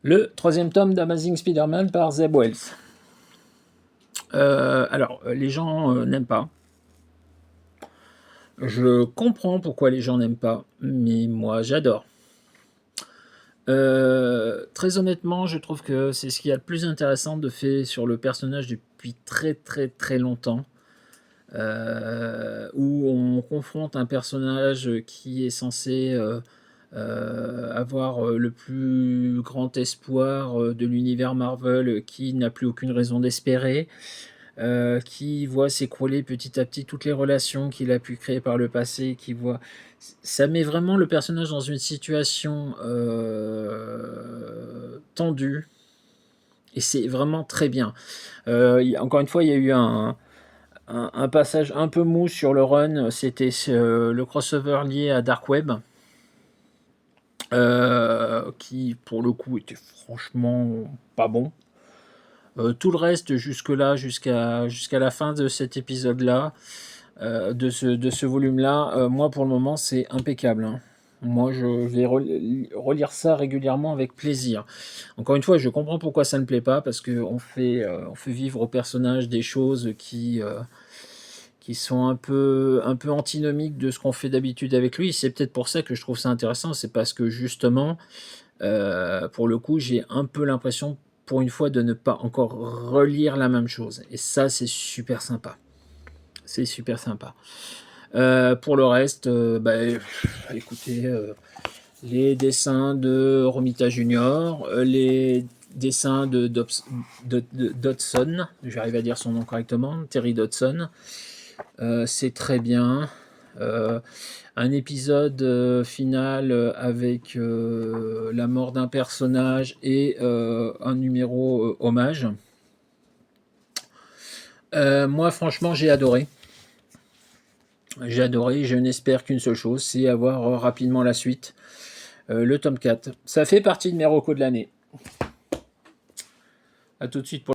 Le troisième tome d'Amazing Spider-Man par Zeb Wells. Alors, les gens n'aiment pas. Je comprends pourquoi les gens n'aiment pas, mais moi j'adore. Très honnêtement, je trouve que c'est ce qu'il y a de plus intéressant de fait sur le personnage depuis très longtemps. Où on confronte un personnage qui est censé avoir le plus grand espoir de l'univers Marvel, qui n'a plus aucune raison d'espérer, qui voit s'écrouler petit à petit toutes les relations qu'il a pu créer par le passé, ça met vraiment le personnage dans une situation tendue, et c'est vraiment très bien. Encore une fois, il y a eu un passage un peu mou sur le run, c'était le crossover lié à Dark Web, qui pour le coup était franchement pas bon. Tout le reste jusque-là, jusqu'à la fin de cet épisode-là, de ce volume-là, moi pour le moment c'est impeccable, hein. Moi je vais relire ça régulièrement avec plaisir. Encore une fois, je comprends pourquoi ça ne plaît pas, parce qu'on fait vivre au personnage des choses qui sont un peu antinomiques de ce qu'on fait d'habitude avec lui. C'est peut-être pour ça que je trouve ça intéressant, c'est parce que justement, pour le coup, j'ai un peu l'impression, pour une fois, de ne pas encore relire la même chose. Et ça, c'est super sympa. C'est super sympa. Pour le reste, écoutez, les dessins de Romita Junior, les dessins de Dodson, j'arrive à dire son nom correctement, Terry Dodson, c'est très bien. Un épisode final avec la mort d'un personnage et un numéro hommage. Moi, franchement, j'ai adoré. Je n'espère qu'une seule chose, c'est avoir rapidement la suite. Le tome 4. Ça fait partie de mes recos de l'année. A tout de suite pour